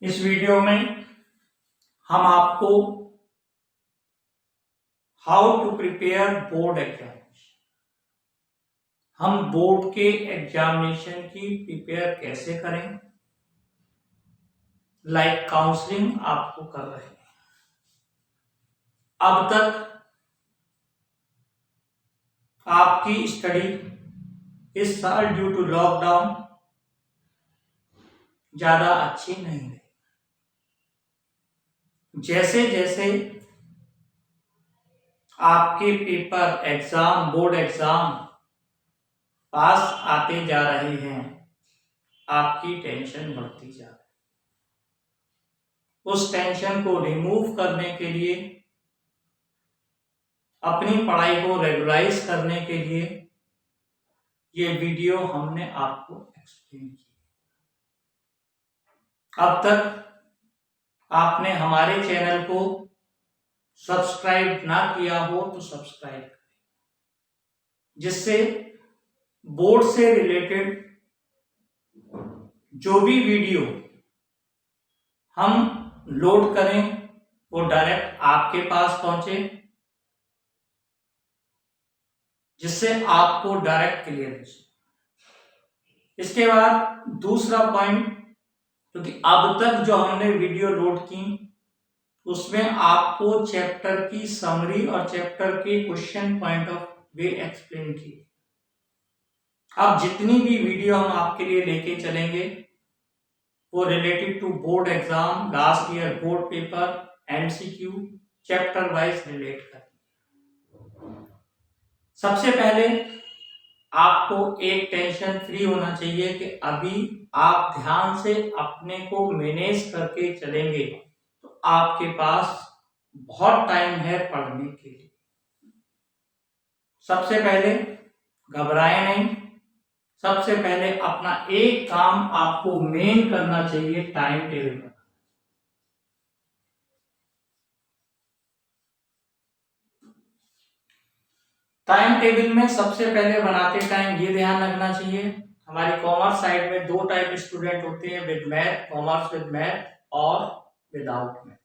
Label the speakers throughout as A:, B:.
A: इस वीडियो में हम आपको how to prepare board examination, हम बोर्ड के एग्जामिनेशन की प्रिपेयर कैसे करें, लाइक काउंसलिंग आपको कर रहे हैं। अब तक आपकी स्टडी इस साल ड्यू टू लॉकडाउन ज्यादा अच्छी नहीं रही। जैसे जैसे आपके पेपर एग्जाम बोर्ड एग्जाम पास आते जा रहे हैं, आपकी टेंशन बढ़ती जा रही है। उस टेंशन को रिमूव करने के लिए, अपनी पढ़ाई को रेगुलराइज करने के लिए ये वीडियो हमने आपको एक्सप्लेन की। अब तक आपने हमारे चैनल को सब्सक्राइब ना किया हो तो सब्सक्राइब करें, जिससे बोर्ड से रिलेटेड जो भी वीडियो हम लोड करें वो डायरेक्ट आपके पास पहुंचे, जिससे आपको डायरेक्ट क्लियर हो सके। इसके बाद दूसरा पॉइंट, क्योंकि अब तक जो हमने वीडियो लोड की उसमें आपको चैप्टर की समरी और चैप्टर के question point of way explain किए। अब जितनी भी वीडियो हम आपके लिए लेके चलेंगे वो related to board exam, last year board paper, MCQ, chapter wise relate कर। सबसे पहले आपको एक टेंशन फ्री होना चाहिए कि अभी आप ध्यान से अपने को मैनेज करके चलेंगे तो आपके पास बहुत टाइम है पढ़ने के लिए। सबसे पहले घबराएं नहीं, सबसे पहले अपना एक काम आपको मेन करना चाहिए, टाइम टेबल बनाना। टाइम टेबल में सबसे पहले बनाते टाइम ये ध्यान रखना चाहिए, हमारी कॉमर्स साइड में दो टाइप स्टूडेंट होते हैं, with math, commerce with math और विदाउट मैथ।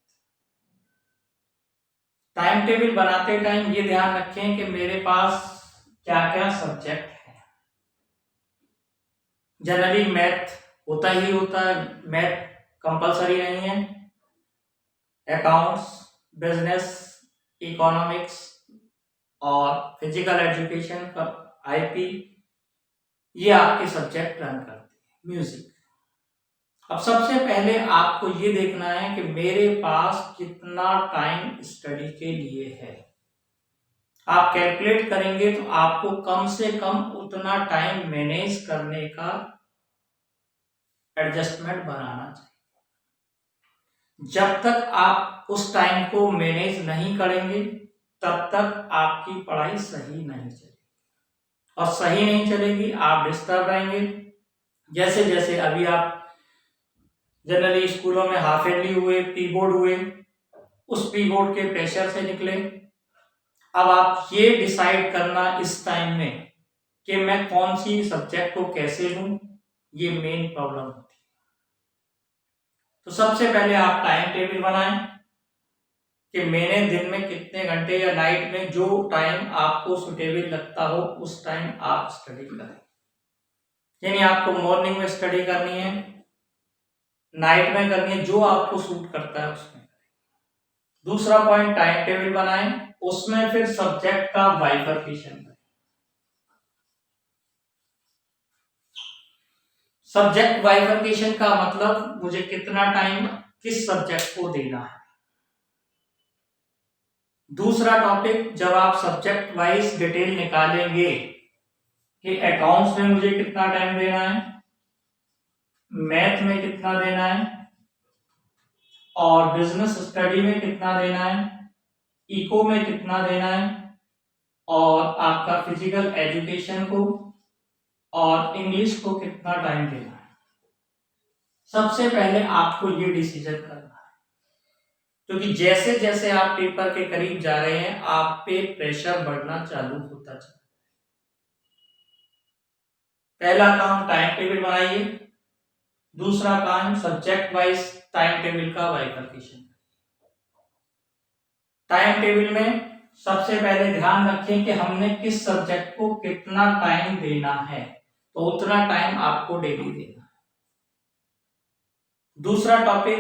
A: टाइम टेबल बनाते टाइम ये ध्यान रखें कि मेरे पास क्या क्या सब्जेक्ट है। जनरली मैथ होता ही होता है, मैथ कंपलसरी नहीं है। अकाउंट्स, बिजनेस, इकोनॉमिक्स और फिजिकल एजुकेशन का आईपी, ये आपके सब्जेक्ट रन करते हैं। म्यूजिक, अब सबसे पहले आपको ये देखना है कि मेरे पास कितना टाइम स्टडी के लिए है। आप कैलकुलेट करेंगे तो आपको कम से कम उतना टाइम मैनेज करने का एडजस्टमेंट बनाना चाहिए। जब तक आप उस टाइम को मैनेज नहीं करेंगे तब तक आपकी पढ़ाई सही नहीं चलेगी, और सही नहीं चलेगी आप डिस्टर्ब रहेंगे। जैसे जैसे अभी आप जनरली स्कूलों में हाफ ईयरली हुए, पी बोर्ड हुए, उस पी बोर्ड के प्रेशर से निकले। अब आप ये डिसाइड करना इस टाइम में कि मैं कौन सी सब्जेक्ट को कैसे लूं, ये मेन प्रॉब्लम होती है। तो सबसे पहले आप टाइम टेबल बनाएं कि मैंने दिन में कितने घंटे या नाइट में जो टाइम आपको सुटेबल लगता हो उस टाइम आप स्टडी करें। यानी आपको मॉर्निंग में स्टडी करनी है, नाइट में करनी है, जो आपको सूट करता है उसमें करें। दूसरा पॉइंट, टाइम टेबल बनाएं, उसमें फिर सब्जेक्ट का बाइफरकेशन करें। सब्जेक्ट बाइफरकेशन का मतलब मुझे कितना टाइम किस सब्जेक्ट को देना है। दूसरा टॉपिक, जब आप सब्जेक्ट वाइज डिटेल निकालेंगे कि अकाउंट्स में मुझे कितना टाइम देना है, मैथ में कितना देना है, और बिजनेस स्टडी में कितना देना है, इको में कितना देना है, और आपका फिजिकल एजुकेशन को और इंग्लिश को कितना टाइम देना है। सबसे पहले आपको ये डिसीजन करना है, क्योंकि जैसे जैसे आप पेपर के करीब जा रहे हैं आप पे प्रेशर बढ़ना चालू होता चला। पहला काम, टाइम टेबल बनाइए। दूसरा काम सब्जेक्ट वाइज टाइम टेबल का बाइफरकेशन। टाइम टेबल में सबसे पहले ध्यान रखें कि हमने किस सब्जेक्ट को कितना टाइम देना है, तो उतना टाइम आपको डेली देना है। दूसरा टॉपिक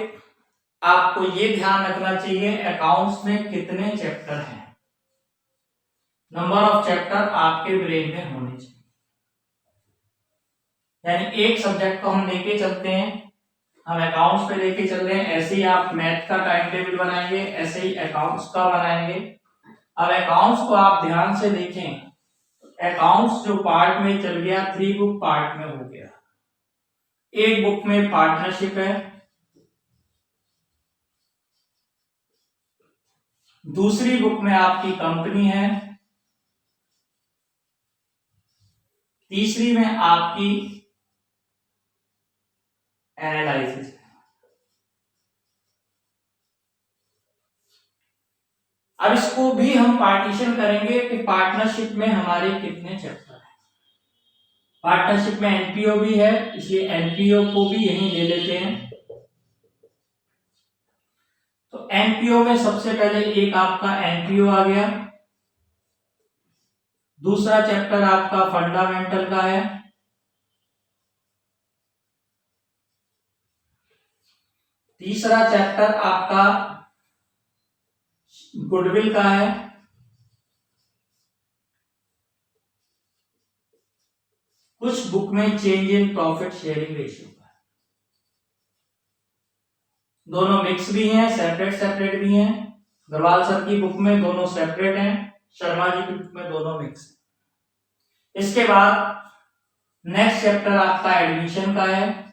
A: आपको ये ध्यान रखना चाहिए अकाउंट्स में कितने चैप्टर हैं, नंबर ऑफ चैप्टर आपके ब्रेन में होने चाहिए। यानी एक सब्जेक्ट को हम लेके चलते हैं, हम अकाउंट्स पे लेके चल रहे हैं, ऐसे ही आप मैथ का टाइम टेबल बनाएंगे, ऐसे ही अकाउंट्स का बनाएंगे। अब अकाउंट्स को आप ध्यान से देखें, अकाउंट्स जो पार्ट में चल गया 3 बुक पार्ट में हो गया। एक बुक में पार्टनरशिप है, दूसरी बुक में आपकी कंपनी है, तीसरी में आपकी एनालिसिस है। अब इसको भी हम पार्टीशन करेंगे कि पार्टनरशिप में हमारे कितने चैप्टर हैं। पार्टनरशिप में एनपीओ भी है, इसलिए एनपीओ को भी यहीं ले लेते हैं। तो एनपीओ में सबसे पहले एक आपका एनपीओ आ गया, दूसरा चैप्टर आपका फंडामेंटल का है, तीसरा चैप्टर आपका गुडविल का है, कुछ बुक में change in profit sharing ratio का है। दोनों मिक्स भी हैं, सेपरेट सेपरेट भी हैं। अग्रवाल सर की बुक में दोनों सेपरेट हैं, शर्मा जी की बुक में दोनों मिक्स है। इसके बाद नेक्स्ट चैप्टर आपका एडमिशन का है,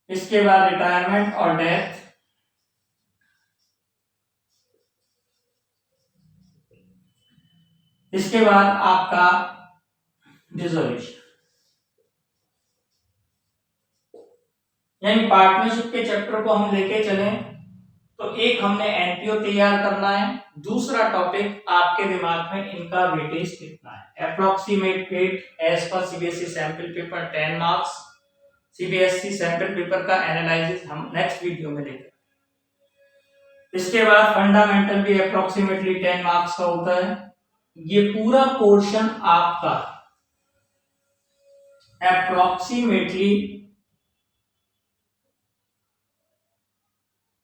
A: इसके बाद रिटायरमेंट और डेथ, इसके बाद आपका डिसोल्यूशन। यानी पार्टनरशिप के चैप्टर को हम लेके चलें तो एक हमने एनपीओ तैयार करना है, दूसरा टॉपिक आपके दिमाग में इनका वेटेज कितना है, approximate weight as per CBSE sample paper 10 marks. CBSE sample paper का एनालिसिस हम नेक्स्ट वीडियो में लेंगे। इसके बाद फंडामेंटल भी अप्रोक्सीमेटली 10 मार्क्स का होता है। ये पूरा पोर्शन आपका अप्रोक्सीमेटली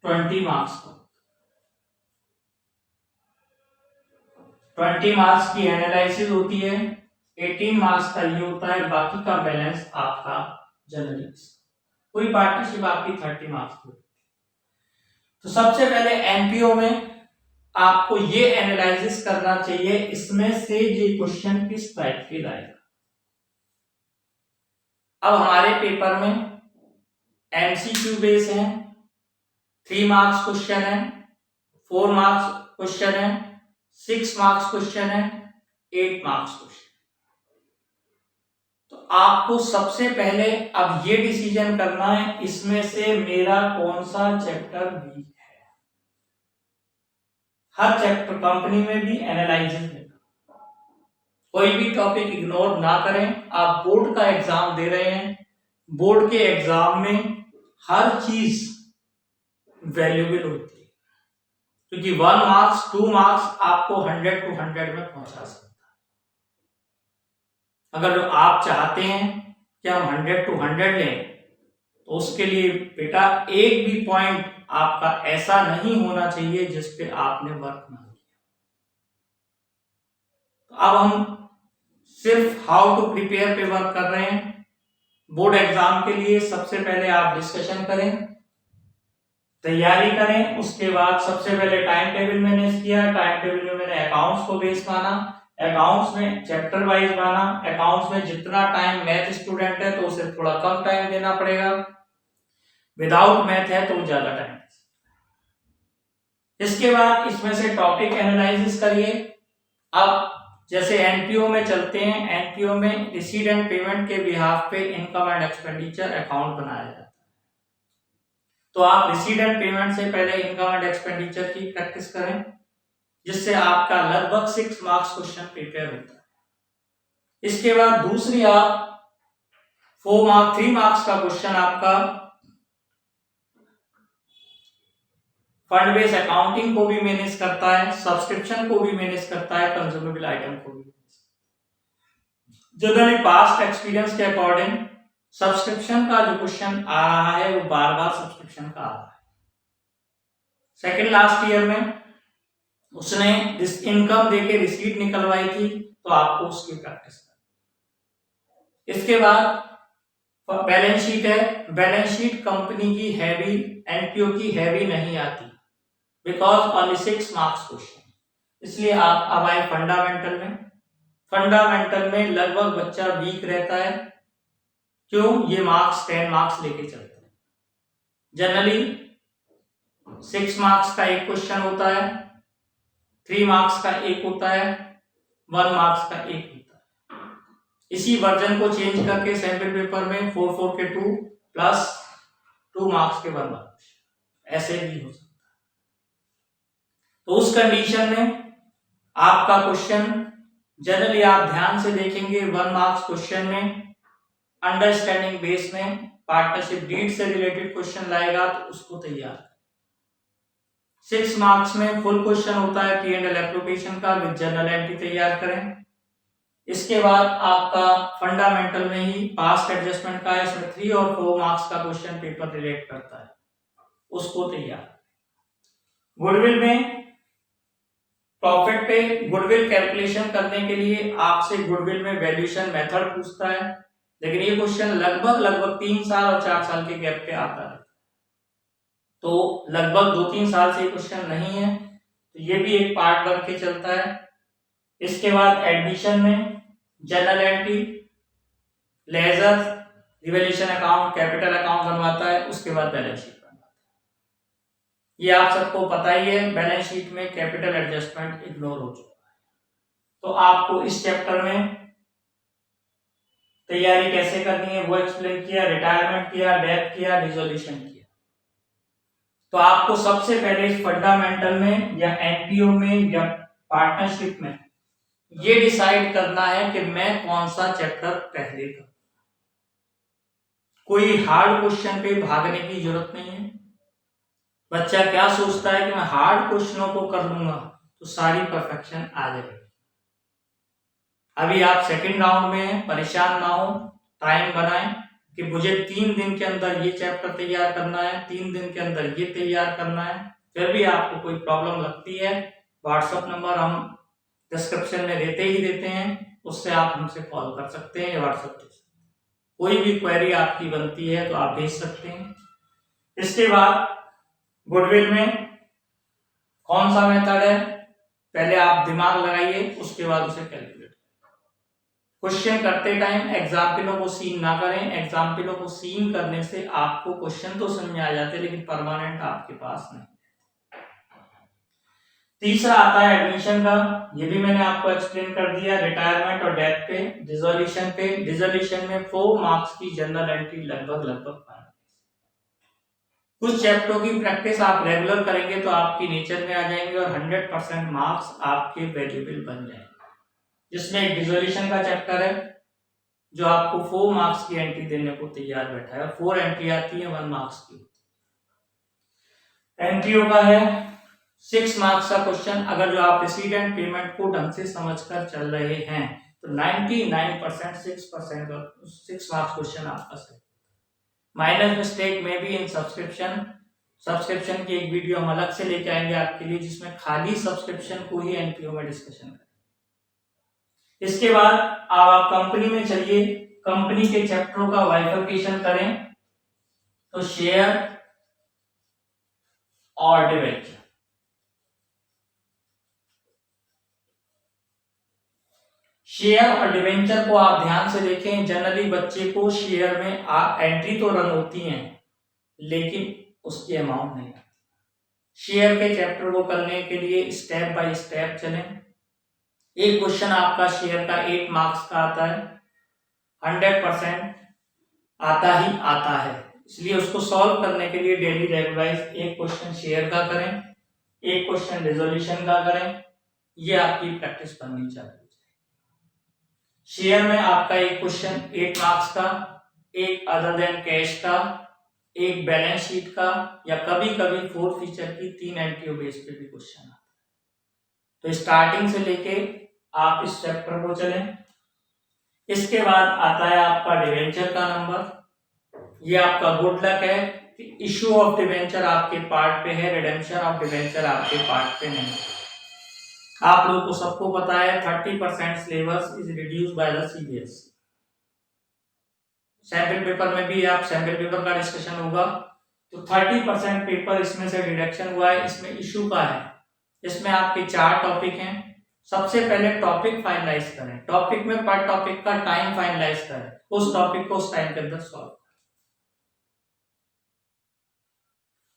A: 20 मार्क्स का, 20 मार्क्स की एनालिसिस होती है, 18 मार्क्स का ये होता है, बाकी का बैलेंस आपका जनरली। पूरी पार्टनरशिप आपकी 30 मार्क्स की। तो सबसे पहले एनपीओ में आपको ये एनालिसिस करना चाहिए इसमें से ये क्वेश्चन किस टाइप के लाएगा। अब हमारे पेपर में एमसीक्यू बेस है, 3 मार्क्स क्वेश्चन है, 4 मार्क्स क्वेश्चन है, 6 मार्क्स क्वेश्चन है, 8 मार्क्स क्वेश्चन। तो आपको सबसे पहले अब ये डिसीजन करना है इसमें से मेरा कौन सा चैप्टर वीक है। हर चैप्टर कंपनी में भी एनालिसिस है, कोई भी टॉपिक इग्नोर ना करें। आप बोर्ड का एग्जाम दे रहे हैं, बोर्ड के एग्जाम में हर चीज वैल्यूएबल होती है, क्योंकि 1 मार्क्स 2 मार्क्स आपको 100 to 100 में पहुंचा सकता है। अगर आप चाहते हैं कि हम 100 to 100 लें तो उसके लिए बेटा एक भी पॉइंट आपका ऐसा नहीं होना चाहिए जिस पे आपने वर्क ना किया। तो अब हम सिर्फ हाउ टू प्रिपेयर पे वर्क कर रहे हैं। बोर्ड एग्जाम के लिए सबसे पहले आप डिस्कशन करें, तैयारी करें। उसके बाद सबसे पहले टाइम टेबल मैंने किया, टाइम टेबल में मैंने अकाउंट्स को बेस माना, अकाउंट्स में चैप्टर वाइज माना। अकाउंट्स में जितना टाइम मैथ स्टूडेंट है तो उसे थोड़ा कम टाइम देना पड़ेगा, विदाउट मैथ है तो ज्यादा टाइम। इसके बाद इसमें से टॉपिक एनालिसिस करिए। अब जैसे एनपीओ में चलते हैं, एनपीओ में रिसीट एंड पेमेंट के बिहाफ पे इनकम एंड एक्सपेंडिचर अकाउंट बनाया जाता है। तो आप रिसीट एंड पेमेंट से पहले इनकम एंड एक्सपेंडिचर की प्रैक्टिस करें, जिससे आपका लगभग 6 मार्क्स क्वेश्चन प्रिपेयर होता है। इसके बाद दूसरी आप 3 मार्क्स का क्वेश्चन आपका फंड बेस अकाउंटिंग को भी मैनेज करता है, सब्सक्रिप्शन को भी मैनेज करता है, कंज्यूमेबल आइटम को भी। जनरली पास्ट एक्सपीरियंस के अकॉर्डिंग सब्सक्रिप्शन का जो क्वेश्चन आ रहा है वो बार बार सब्सक्रिप्शन का आ रहा है। सेकेंड लास्ट ईयर में उसने इनकम देके रिसीट निकलवाई थी, तो आपको उसकी प्रैक्टिस करनी। इसके बाद बैलेंस शीट है। बैलेंस शीट कंपनी की हैवी, एनपीओ की हैवी नहीं आती, बिकॉज ओनली 6 मार्क्स क्वेश्चन। इसलिए आप अब आए फंडामेंटल में। फंडामेंटल में लगभग बच्चा वीक रहता है, क्यों? ये मार्क्स 10 मार्क्स लेके चलते हैं। जनरली 6 मार्क्स का एक क्वेश्चन होता है, 3 मार्क्स का एक होता है, 1 मार्क्स का एक होता है। इसी वर्जन को चेंज करके सैंपल पेपर में 4 के 2 प्लस 2 मार्क्स के 1 मार्क्स, ऐसे भी हो सकता है। तो उस कंडीशन में आपका क्वेश्चन जनरली आप ध्यान से देखेंगे, 1 मार्क्स क्वेश्चन में अंडरस्टैंडिंग बेस में पार्टनरशिप डीड से रिलेटेड क्वेश्चन लाएगा, तो उसको तैयार। 6 मार्क्स में फुल क्वेश्चन होता है P&L एप्लीकेशन का विद जर्नल एंट्री तैयार करें। इसके बाद आपका फंडामेंटल में ही पास्ट एडजस्टमेंट का है, इसमें 3 और 4 मार्क्स का क्वेश्चन पेपर रिलेट करता है, उसको तैयार। गुडविल में प्रॉफिट पे गुडविल कैलकुलेशन करने के लिए आपसे गुडविल में वैल्यूएशन मेथड पूछता है, लेकिन ये क्वेश्चन लगभग 3 साल और 4 साल के गैप पे आता है, तो लगभग 2-3 साल से क्वेश्चन नहीं है, तो ये भी एक पार्ट बन के चलता है। इसके बाद एडमिशन में journal entry, ledger, revaluation account, capital account बनवाता है, उसके बाद बैलेंस शीट बनवाता है। ये आप सबको पता ही है, बैलेंस शीट में कैपिटल एडजस्टमेंट इग्नोर हो चुका है। तो आपको इस चैप्टर में तैयारी कैसे करनी है वो एक्सप्लेन किया, रिटायरमेंट किया, डेथ किया, डिसोल्यूशन किया। तो आपको सबसे पहले फंडामेंटल में या एनपीओ में या पार्टनरशिप में ये डिसाइड करना है कि मैं कौन सा चैप्टर पहले करूं। कोई हार्ड क्वेश्चन पे भागने की जरूरत नहीं है। बच्चा क्या सोचता है कि मैं हार्ड क्वेश्चनों को कर लूंगा तो सारी परफेक्शन आ जाएगी। अभी आप सेकंड राउंड में हैं, परेशान ना हो, टाइम बनाएं कि मुझे 3 दिन के अंदर ये चैप्टर तैयार करना है, 3 दिन के अंदर ये तैयार करना है। फिर भी आपको कोई प्रॉब्लम लगती है, व्हाट्सएप नंबर हम डिस्क्रिप्शन में देते ही देते हैं, उससे आप हमसे कॉल कर सकते हैं या व्हाट्सएप दे सकते हैं। कोई भी क्वेरी आपकी बनती है तो आप भेज सकते हैं। इसके बाद गुडविल में कौन सा मेथड है, पहले आप दिमाग लगाइए, उसके बाद उसे कैलकुलेट। क्वेश्चन करते टाइम एग्जाम्पलों को सीन ना करें। एग्जाम्पलों को सीन करने से आपको क्वेश्चन तो समझ में आ जाते हैं, लेकिन परमानेंट आपके पास नहीं। तीसरा आता है एडमिशन का, ये भी मैंने आपको एक्सप्लेन कर दिया। रिटायरमेंट और डेथ पे, डिसोल्यूशन पे। डिसोल्यूशन में 4 मार्क्स की जनरल एंट्री लगभग कुछ चैप्टरों की प्रैक्टिस आप रेगुलर करेंगे तो आपकी नेचर में आ जाएंगे और 100% मार्क्स आपके वैल्यूएबल बन जाएंगे। जिसमें एक डिसोल्यूशन का चैप्टर है जो आपको 4 मार्क्स की एंट्री देने को तैयार बैठा है। 4 एंट्री आती है, 1 मार्क्स की। एनपीओ का है 6 मार्क्स का क्वेश्चन। अगर जो आप रिसीट एंड पेमेंट को ढंग से समझकर चल रहे हैं तो 99% 6 मार्क्स क्वेश्चन आपका सही। माइनर मिस्टेक में भी इन सब्सक्रिप्शन की एक वीडियो हम अलग से लेके आएंगे आपके लिए, जिसमें खाली सब्सक्रिप्शन को ही एनपीओ में डिस्कशन करें। इसके बाद अब आप कंपनी में चलिए, कंपनी के चैप्टरों का बाइफरकेशन करें तो शेयर और डिवेंचर। शेयर और डिवेंचर को आप ध्यान से देखें। जनरली बच्चे को शेयर में एंट्री तो रन होती हैं, लेकिन उसकी अमाउंट नहीं आती। शेयर के चैप्टर को करने के लिए स्टेप बाय स्टेप चलें। एक क्वेश्चन आपका शेयर का 8 मार्क्स का आता है, 100% आता ही आता है, इसलिए उसको सॉल्व करने के लिए डेली रेगुलराइज एक क्वेश्चन शेयर का करें, एक क्वेश्चन रिजोल्यूशन का करें। ये आपकी प्रैक्टिस करनी चाहिए। शेयर में आपका एक क्वेश्चन 8 मार्क्स का, एक अदर देन कैश का, एक बैलेंस शीट का, या कभी कभी 4 फीचर की 3 एंट्रियों बेस पे भी क्वेश्चन आता है। तो स्टार्टिंग से लेके आप इस चैप्टर को चलें। इसके बाद आता है आपका डिवेंचर का नंबर। ये आपका गुड लक है कि इशू ऑफ डिवेंचर आपके पार्ट पे है, रिडेम्पशन ऑफ डिवेंचर आपके पार्ट पे नहीं। आप लोगों को सबको पता है 30% syllabus is reduced by the CBSE. Sample paper में भी आप सैंपल पेपर का डिस्कशन होगा, तो 30% पेपर इसमें से डिडक्शन हुआ है। इसमें इशू का है, इसमें आपके 4 टॉपिक हैं। सबसे पहले टॉपिक फाइनलाइज करें, टॉपिक में पर टॉपिक का टाइम फाइनलाइज करें, उस टॉपिक को उस टाइम के अंदर सॉल्व करें।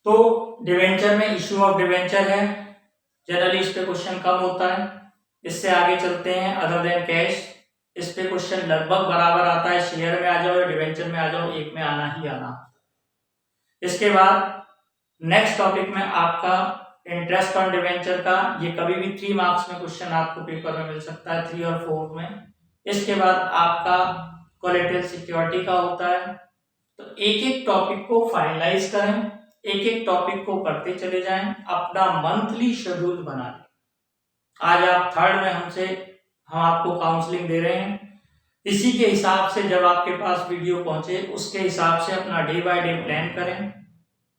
A: तो डिवेंचर में इशू ऑफ डिवेंचर है, जनरली इस पे क्वेश्चन कम होता है। इससे आगे चलते हैं अदर देन कैश। इस पे क्वेश्चन लगभग बराबर आता है, शेयर में आ जाओ या डिवेंचर में आ जाओ, एक में आना ही आना। इसके बाद नेक्स्ट टॉपिक में आपका इंटरेस्ट ऑन डिवेंचर का, ये कभी भी 3 मार्क्स में क्वेश्चन आपको पेपर में मिल सकता है, 3 और 4 में। इसके बाद आपका कोलैटरल सिक्योरिटी का होता है। तो एक एक टॉपिक को फाइनलाइज करें, एक एक टॉपिक को करते चले जाएं, अपना मंथली शेड्यूल बना लें। आज आप 3rd में हम आपको काउंसलिंग दे रहे हैं, इसी के हिसाब से जब आपके पास वीडियो पहुंचे उसके हिसाब से अपना डे बाय डे प्लान करें,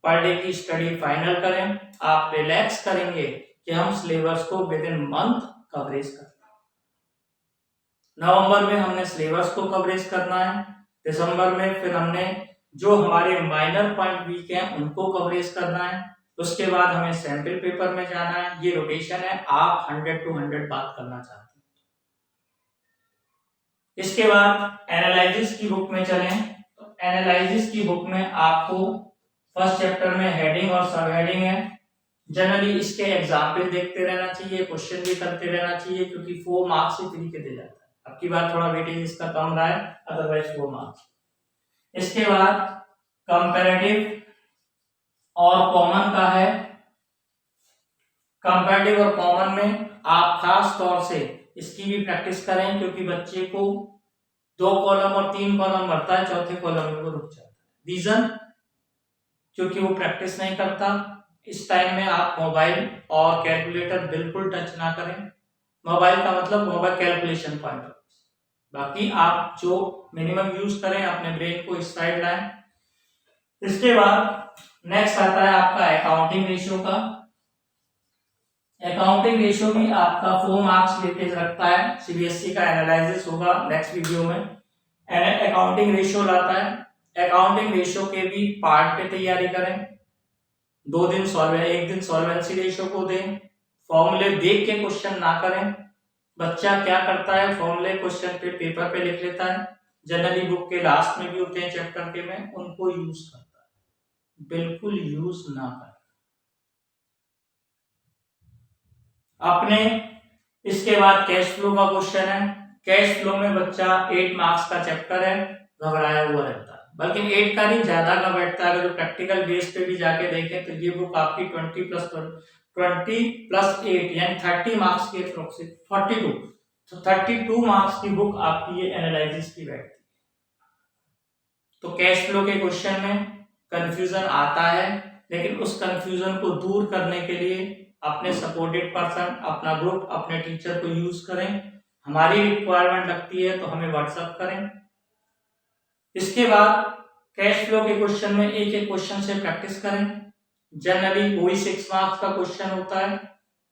A: पर डे की स्टडी फाइनल करें। आप रिलैक्स करेंगे कि हम सिलेबस को विद इन मंथ कवरेज करते हैं। नवंबर में हमने सिलेबस को कवरेज करना है, दिसंबर में फिर हमने जो हमारे माइनर पॉइंट वीक हैं उनको कवरेज करना है, उसके बाद हमें सैंपल पेपर में जाना है। ये रोटेशन है, आप 100 to 100 बात करना चाहते हैं। इसके बाद एनालिसिस की बुक में चलें, तो एनालिसिस की बुक में आपको फर्स्ट चैप्टर में हेडिंग और सब हेडिंग है। जनरली इसके एग्जाम्पल देखते रहना चाहिए, क्वेश्चन भी करते रहना चाहिए, क्योंकि 4 मार्क्स से फ्री के दे जाता है। अब की बार थोड़ा वेटेज इसका कम रहा है, अदरवाइज 4 मार्क्स। इसके बाद कंपैरेटिव और कॉमन का है। कंपैरेटिव और कॉमन में आप खास तौर से इसकी भी प्रैक्टिस करें, क्योंकि बच्चे को 2 कॉलम और 3 कॉलम भरता है, चौथे कॉलम में वो रुक जाता है। रीजन, क्योंकि वो प्रैक्टिस नहीं करता। इस टाइम में आप मोबाइल और कैलकुलेटर बिल्कुल टच ना करें। मोबाइल का मतलब मोबाइल कैलकुलेशन पॉइंट ऑफ, बाकी आप जो मिनिमम यूज करें, अपने ब्रेन को इस साइड लाएं। इसके बाद नेक्स्ट आता है आपका अकाउंटिंग रेशियो का। अकाउंटिंग रेशियो भी आपका 4 मार्क्स वेटेज रखता है। सीबीएसई का एनालिसिस होगा नेक्स्ट वीडियो में। अकाउंटिंग रेशियो लाता है। अकाउंटिंग रेशियो के भी पार्ट पे तैयारी करें। 2 दिन एक दिन सॉल्वेंसी रेशियो को दें। फॉर्मूले देख के क्वेश्चन ना करें। बच्चा क्या करता है, फॉर्मूले क्वेश्चन पे पेपर पे लिख लेता है, जनरली बुक के लास्ट में भी होते हैं चैप्टर के में, उनको यूज करता है। बिल्कुल यूज ना करें अपने। इसके बाद कैश फ्लो का क्वेश्चन है। कैश फ्लो में बच्चा 8 मार्क्स का चैप्टर है, घबराया हुआ रहता है, बल्कि 8 का नहीं ज्यादा का बैठता है। अगर जो प्रैक्टिकल बेस पे भी जाके देखें तो ये बुक आपकी 20+8 यानी 30 मार्क्स के अप्रोक्सीमेट 42, तो 32 मार्क्स की बुक आपकी ये एनालिसिस की बैठती है। तो कैश फ्लो के क्वेश्चन में कंफ्यूजन आता है, लेकिन उस कंफ्यूजन को दूर करने के लिए अपने सपोर्टेड पर्सन, अपना ग्रुप, अपने टीचर को यूज करें। हमारी रिक्वायरमेंट लगती है तो हमें व्हाट्सएप करें। इसके बाद कैश फ्लो के क्वेश्चन में एक एक क्वेश्चन से प्रैक्टिस करें। जनरली वही 6 मार्क्स का क्वेश्चन होता है,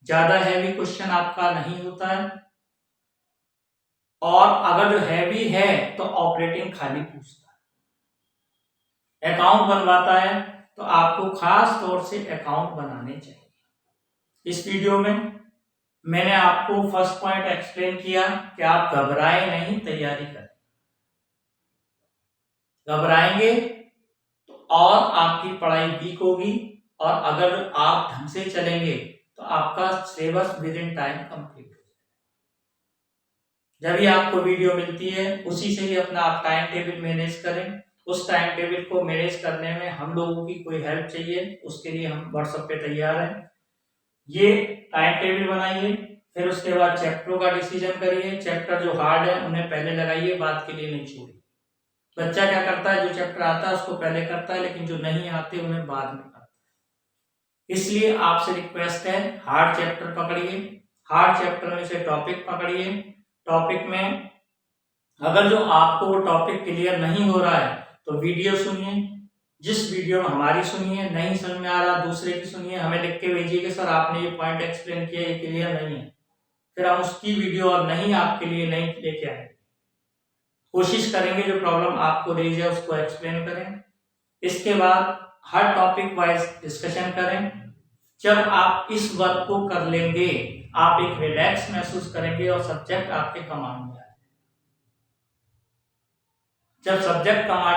A: ज्यादा हैवी क्वेश्चन आपका नहीं होता है, और अगर जो हैवी है तो ऑपरेटिंग खाली पूछता है। अकाउंट बनवाता है तो आपको खास तौर से अकाउंट बनाने चाहिए। इस वीडियो में मैंने आपको फर्स्ट पॉइंट एक्सप्लेन किया कि आप घबराए नहीं, तैयारी करें। घबराएंगे तो और आपकी पढ़ाई वीक होगी, और अगर आप ढंग से चलेंगे तो आपका syllabus with in time complete हो जाएगा। जब भी आपको वीडियो मिलती है उसी से ही अपना आप टाइम टेबल मैनेज करें। उस टाइम टेबल को मैनेज करने में हम लोगों की कोई हेल्प चाहिए, उसके लिए हम व्हाट्सएप पे तैयार हैं। ये टाइम टेबल बनाइए, फिर उसके बाद चैप्टरों का डिसीजन करिए। चैप्टर जो हार्ड है उन्हें पहले लगाइए, बाद के लिए नहीं छोड़िए। बच्चा क्या करता है, जो चैप्टर आता है उसको पहले करता है, लेकिन जो नहीं आते उन्हें बाद में करता है। इसलिए आपसे रिक्वेस्ट है, हार्ड चैप्टर पकड़िए, हार्ड चैप्टर में से टॉपिक पकड़िए। टॉपिक में अगर जो आपको वो टॉपिक क्लियर नहीं हो रहा है तो वीडियो सुनिए। जिस वीडियो में हमारी सुनिए, नहीं समझ में आ रहा दूसरे की सुनिए, हमें लिख के भेजिए कि सर आपने ये पॉइंट एक्सप्लेन किया, ये क्लियर नहीं है। फिर हम उसकी वीडियो और नहीं आपके लिए नहीं लेके आए, कोशिश करेंगे जो प्रॉब्लम आपको रेज है उसको एक्सप्लेन करें। इसके बाद हर टॉपिक वाइज डिस्कशन करें। जब आप इस वर्क को कर लेंगे आप एक रिलैक्स महसूस करेंगे और सब्जेक्ट आपके कमांड में आएगा। जब सब्जेक्ट कमांड